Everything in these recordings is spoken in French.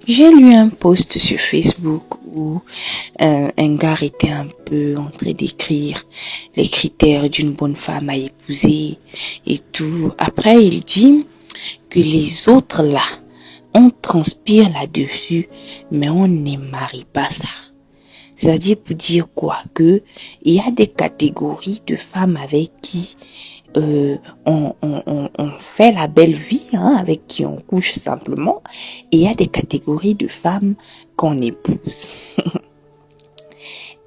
J'ai lu un post sur Facebook où un gars était un peu en train d'écrire les critères d'une bonne femme à épouser et tout. Après, il dit que les autres là, on transpire là-dessus, mais on ne marie pas ça. C'est-à-dire pour dire quoi? Que il y a des catégories de femmes avec qui on fait la belle vie, avec qui on couche simplement, et il y a des catégories de femmes qu'on épouse.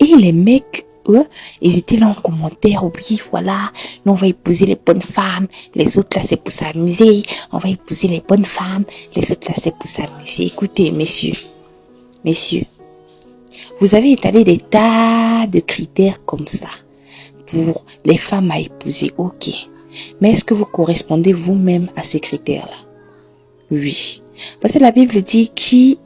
Et les mecs, eux, ils étaient là en commentaire, oui, voilà, nous on va épouser les bonnes femmes, les autres là c'est pour s'amuser, on va épouser les bonnes femmes, les autres là c'est pour s'amuser. Écoutez, messieurs, vous avez étalé des tas de critères comme ça pour les femmes à épouser, ok. Mais est-ce que vous correspondez vous-même à ces critères-là? Oui. Parce que la Bible dit qui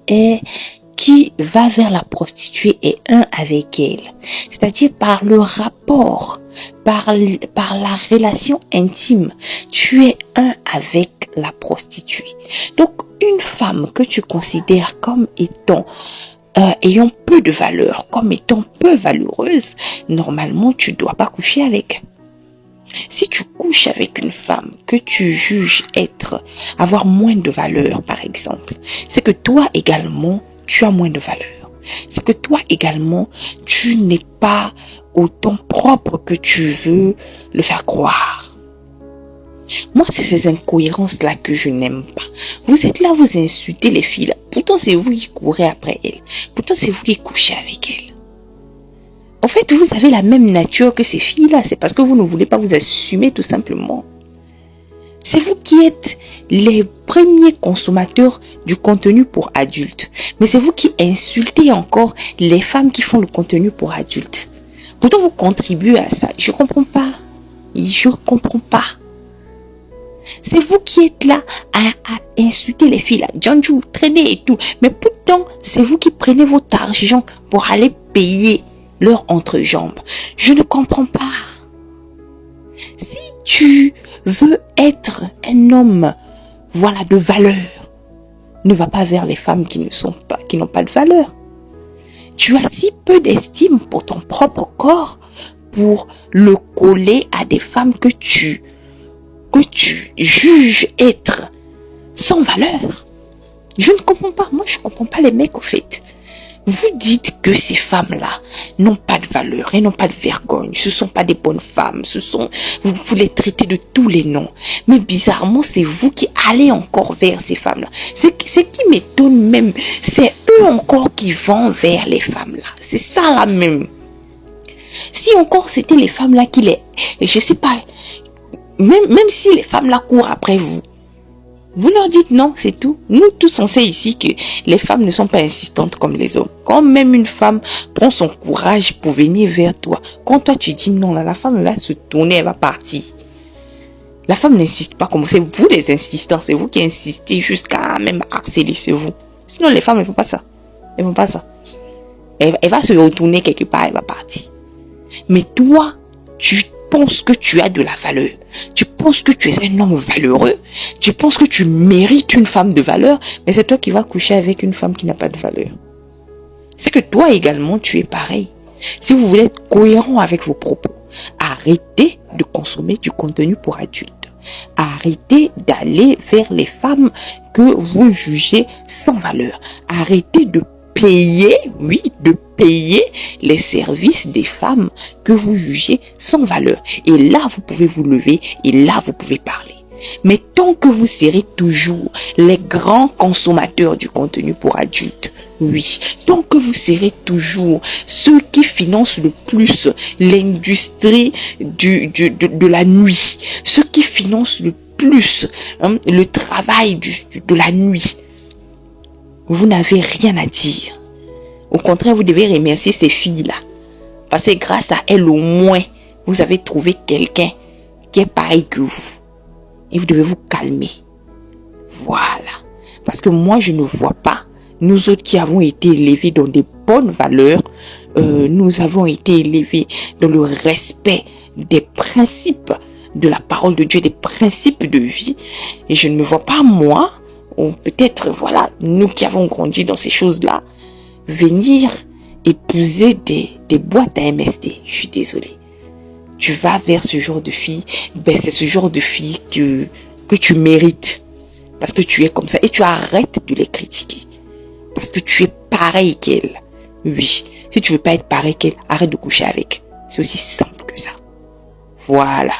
va vers la prostituée est un avec elle. C'est-à-dire par le rapport, par la relation intime, tu es un avec la prostituée. Donc, une femme que tu considères comme étant ayant peu de valeur, comme étant peu valeureuse, normalement, tu ne dois pas coucher avec. Si tu couches avec une femme que tu juges avoir moins de valeur, par exemple, c'est que toi également, tu as moins de valeur. C'est que toi également, tu n'es pas autant propre que tu veux le faire croire. Moi, c'est ces incohérences-là que je n'aime pas. Vous êtes là, vous insultez les filles. Là. Pourtant, c'est vous qui courez après elles. Pourtant, c'est vous qui couchez avec elles. En fait, vous avez la même nature que ces filles-là. C'est parce que vous ne voulez pas vous assumer tout simplement. C'est vous qui êtes les premiers consommateurs du contenu pour adultes. Mais c'est vous qui insultez encore les femmes qui font le contenu pour adultes. Pourtant, vous contribuez à ça. Je comprends pas. Je comprends pas. C'est vous qui êtes là à insulter les filles là, Janju, traîner et tout. Mais pourtant, c'est vous qui prenez votre argent pour aller payer leur entrejambe. Je ne comprends pas. Si tu veux être un homme, voilà, de valeur, ne va pas vers les femmes qui n'ont pas de valeur. Tu as si peu d'estime pour ton propre corps pour le coller à des femmes que tu juges être sans valeur. Je ne comprends pas. Moi, je ne comprends pas les mecs, au fait. Vous dites que ces femmes-là n'ont pas de valeur et n'ont pas de vergogne. Ce ne sont pas des bonnes femmes. Vous les traitez de tous les noms. Mais bizarrement, c'est vous qui allez encore vers ces femmes-là. Ce qui m'étonne même, c'est eux encore qui vont vers les femmes-là. C'est ça là même. Si encore c'était les femmes-là je sais pas, même si les femmes-là courent après vous, vous leur dites non, c'est tout. Nous tous on sait ici que les femmes ne sont pas insistantes comme les hommes. Quand même une femme prend son courage pour venir vers toi, quand toi tu dis non, là, la femme va se tourner, elle va partir. La femme n'insiste pas comme vous, c'est vous les insistants, c'est vous qui insistez jusqu'à même harceler, c'est vous. Sinon les femmes elles font pas ça. Elles font pas ça. Elle va se retourner quelque part, elle va partir. Mais toi, tu penses que tu as de la valeur. Tu penses que tu es un homme valeureux. Tu penses que tu mérites une femme de valeur. Mais c'est toi qui vas coucher avec une femme qui n'a pas de valeur. C'est que toi également, tu es pareil. Si vous voulez être cohérent avec vos propos, arrêtez de consommer du contenu pour adultes. Arrêtez d'aller vers les femmes que vous jugez sans valeur. Arrêtez de payer les services des femmes que vous jugez sans valeur. Et là, vous pouvez vous lever et là, vous pouvez parler. Mais tant que vous serez toujours les grands consommateurs du contenu pour adultes, oui, tant que vous serez toujours ceux qui financent le plus l'industrie de la nuit, ceux qui financent le plus le travail de la nuit, vous n'avez rien à dire. Au contraire, vous devez remercier ces filles-là. Parce que grâce à elles, au moins, vous avez trouvé quelqu'un qui est pareil que vous. Et vous devez vous calmer. Voilà. Parce que moi, je ne vois pas. Nous autres qui avons été élevés dans des bonnes valeurs, nous avons été élevés dans le respect des principes de la parole de Dieu, des principes de vie. Et je ne me vois pas, moi, peut-être, voilà, nous qui avons grandi dans ces choses-là, venir épouser des boîtes à MST. Je suis désolée. Tu vas vers ce genre de fille, ben c'est ce genre de fille que tu mérites. Parce que tu es comme ça. Et tu arrêtes de les critiquer. Parce que tu es pareil qu'elle. Oui. Si tu veux pas être pareil qu'elle, arrête de coucher avec. C'est aussi simple que ça. Voilà.